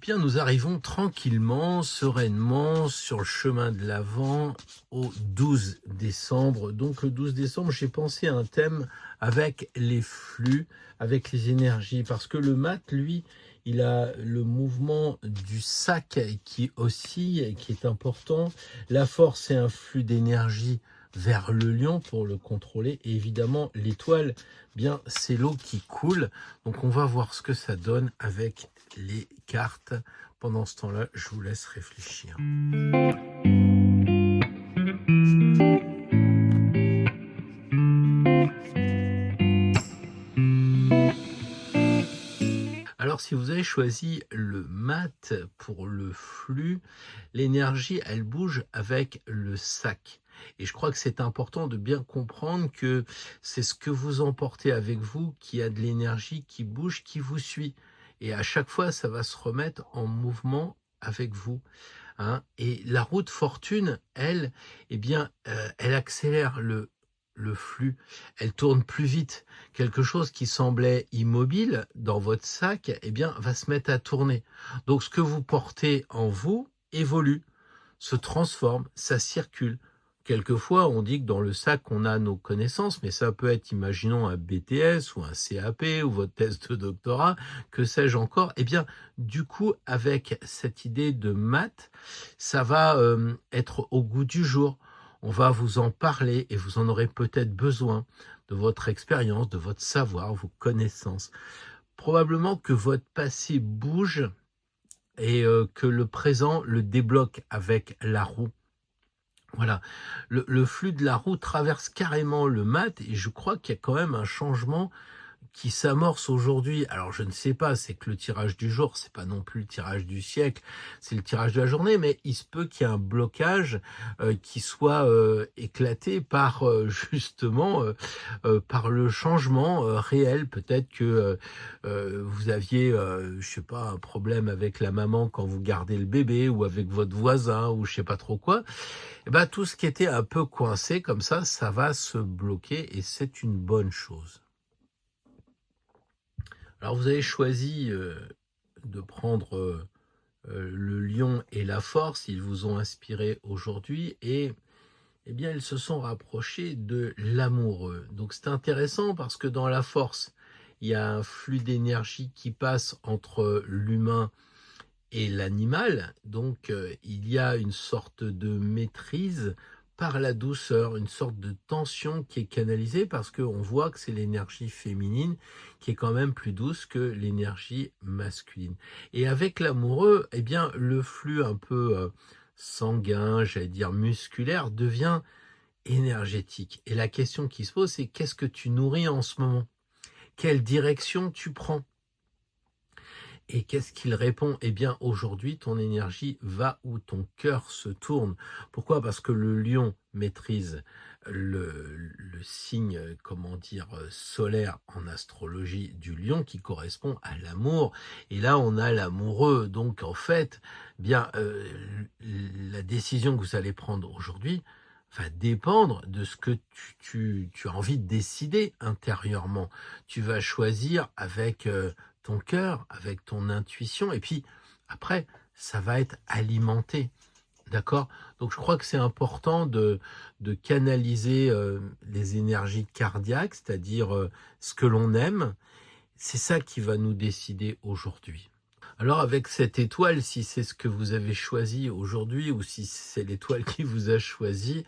Bien, nous arrivons tranquillement, sereinement, sur le chemin de l'Avent au 12 décembre. Donc le 12 décembre, j'ai pensé à un thème avec les flux, avec les énergies, parce que le mat, lui, il a le mouvement du sac qui oscille, et qui est important. La force, c'est un flux d'énergie vers le lion pour le contrôler. Et évidemment, l'étoile, bien, c'est l'eau qui coule. Donc on va voir ce que ça donne avec les cartes. Pendant ce temps-là, je vous laisse réfléchir. Alors, si vous avez choisi le mat pour le flux, l'énergie, elle bouge avec le sac. Et je crois que c'est important de bien comprendre que c'est ce que vous emportez avec vous qui a de l'énergie qui bouge, qui vous suit. Et à chaque fois, ça va se remettre en mouvement avec vous, hein. Et la route fortune, elle, eh bien, elle accélère le flux, elle tourne plus vite. Quelque chose qui semblait immobile dans votre sac, eh bien, va se mettre à tourner. Donc, ce que vous portez en vous évolue, se transforme, ça circule. Quelquefois, on dit que dans le sac, on a nos connaissances, mais ça peut être, imaginons, un BTS ou un CAP ou votre thèse de doctorat, que sais-je encore. Eh bien, du coup, avec cette idée de maths, ça va être au goût du jour. On va vous en parler et vous en aurez peut-être besoin de votre expérience, de votre savoir, vos connaissances. Probablement que votre passé bouge et que le présent le débloque avec la roue. Voilà, le flux de la roue traverse carrément le mat et je crois qu'il y a quand même un changement qui s'amorce aujourd'hui. Alors je ne sais pas, c'est que le tirage du jour, c'est pas non plus le tirage du siècle, c'est le tirage de la journée, mais il se peut qu'il y ait un blocage qui soit éclaté par justement par le changement réel. Peut-être que vous aviez, je sais pas, un problème avec la maman quand vous gardez le bébé ou avec votre voisin ou je sais pas trop quoi. Et ben tout ce qui était un peu coincé comme ça va se bloquer et c'est une bonne chose. Alors vous avez choisi de prendre le lion et la force, ils vous ont inspiré aujourd'hui et eh bien ils se sont rapprochés de l'amoureux. Donc c'est intéressant parce que dans la force, il y a un flux d'énergie qui passe entre l'humain et l'animal, donc il y a une sorte de maîtrise par la douceur, une sorte de tension qui est canalisée parce qu'on voit que c'est l'énergie féminine qui est quand même plus douce que l'énergie masculine. Et avec l'amoureux, eh bien le flux un peu sanguin, j'allais dire musculaire, devient énergétique. Et la question qui se pose, c'est qu'est-ce que tu nourris en ce moment? Quelle direction tu prends? Et qu'est-ce qu'il répond? Eh bien, aujourd'hui, ton énergie va où ton cœur se tourne. Pourquoi? Parce que le lion maîtrise le signe, comment dire, solaire en astrologie du lion qui correspond à l'amour. Et là, on a l'amoureux. Donc, en fait, bien, la décision que vous allez prendre aujourd'hui va dépendre de ce que tu as envie de décider intérieurement. Tu vas choisir avec ton cœur, avec ton intuition, et puis après, ça va être alimenté. D'accord? Donc je crois que c'est important de canaliser les énergies cardiaques, c'est-à-dire ce que l'on aime. C'est ça qui va nous décider aujourd'hui. Alors avec cette étoile, si c'est ce que vous avez choisi aujourd'hui ou si c'est l'étoile qui vous a choisi,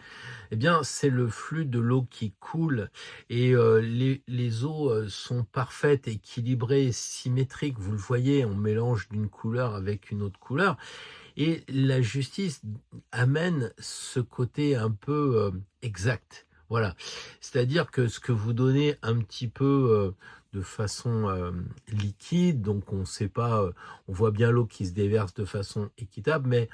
eh bien c'est le flux de l'eau qui coule et les eaux sont parfaites, équilibrées, symétriques. Vous le voyez, on mélange d'une couleur avec une autre couleur. Et la justice amène ce côté un peu exact. Voilà. C'est-à-dire que ce que vous donnez un petit peu de façon liquide, donc on sait pas, on voit bien l'eau qui se déverse de façon équitable, mais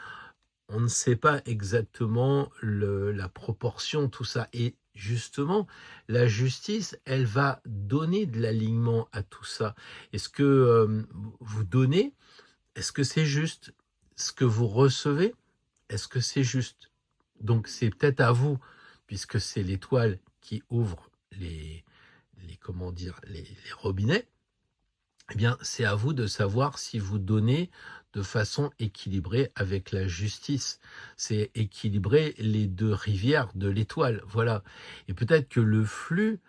on ne sait pas exactement la proportion, tout ça. Et justement, la justice, elle va donner de l'alignement à tout ça. Est-ce que vous donnez, est-ce que c'est juste? Ce que vous recevez, est-ce que c'est juste? Donc c'est peut-être à vous, puisque c'est l'étoile qui ouvre comment dire, les robinets, eh bien c'est à vous de savoir si vous donnez de façon équilibrée avec la justice. C'est équilibrer les deux rivières de l'étoile, voilà. Et peut-être que le flux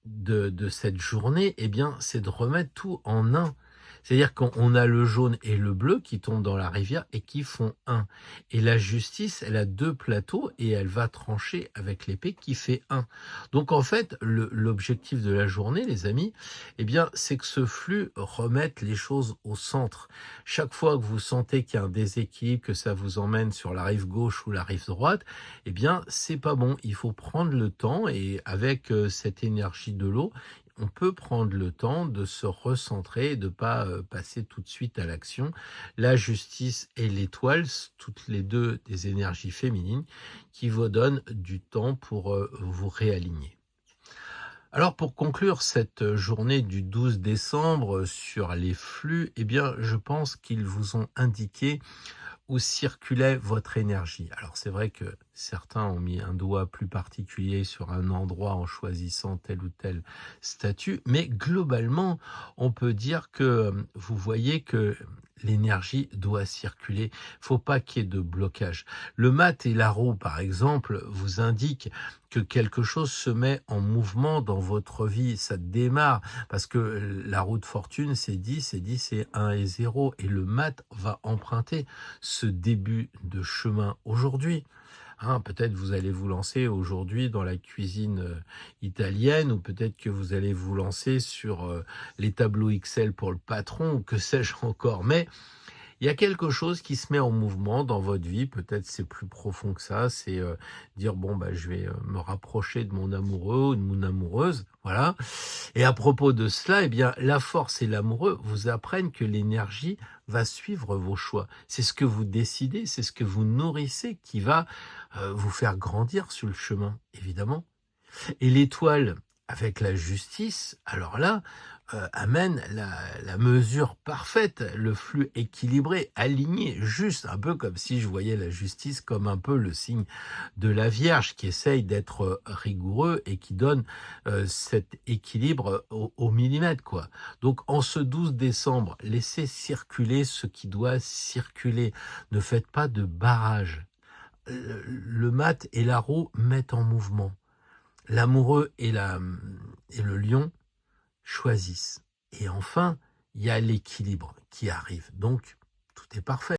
de cette journée, eh bien, c'est de remettre tout en un. C'est-à-dire qu'on a le jaune et le bleu qui tombent dans la rivière et qui font un. Et la justice, elle a deux plateaux et elle va trancher avec l'épée qui fait un. Donc en fait, l'objectif de la journée, les amis, eh bien, c'est que ce flux remette les choses au centre. Chaque fois que vous sentez qu'il y a un déséquilibre, que ça vous emmène sur la rive gauche ou la rive droite, eh bien, c'est pas bon. Il faut prendre le temps et avec cette énergie de l'eau, on peut prendre le temps de se recentrer et de pas passer tout de suite à l'action. La justice et l'étoile, toutes les deux des énergies féminines qui vous donnent du temps pour vous réaligner. Alors pour conclure cette journée du 12 décembre sur les flux, eh bien je pense qu'ils vous ont indiqué où circulait votre énergie. Alors c'est vrai que certains ont mis un doigt plus particulier sur un endroit en choisissant tel ou tel statut, mais globalement, on peut dire que vous voyez que l'énergie doit circuler. Faut pas qu'il y ait de blocage. Le mat et la roue, par exemple, vous indiquent que quelque chose se met en mouvement dans votre vie, ça démarre, parce que la roue de fortune, c'est 10, et 10, c'est 1 et 0, et le mat va emprunter ce début de chemin aujourd'hui. Hein, peut-être vous allez vous lancer aujourd'hui dans la cuisine italienne, ou peut-être que vous allez vous lancer sur les tableaux Excel pour le patron, ou que sais-je encore. Mais il y a quelque chose qui se met en mouvement dans votre vie, peut-être c'est plus profond que ça, c'est dire bon bah je vais me rapprocher de mon amoureux ou de mon amoureuse, voilà. Et à propos de cela, eh bien la force et l'amoureux vous apprennent que l'énergie va suivre vos choix. C'est ce que vous décidez, c'est ce que vous nourrissez qui va vous faire grandir sur le chemin, évidemment. Et l'étoile avec la justice, alors là, amène la mesure parfaite, le flux équilibré, aligné, juste, un peu comme si je voyais la justice comme un peu le signe de la Vierge qui essaye d'être rigoureux et qui donne cet équilibre au millimètre, quoi. Donc en ce 12 décembre, laissez circuler ce qui doit circuler. Ne faites pas de barrage. Le mat et la roue mettent en mouvement. L'amoureux et le lion choisissent. Et enfin, il y a l'équilibre qui arrive. Donc, tout est parfait.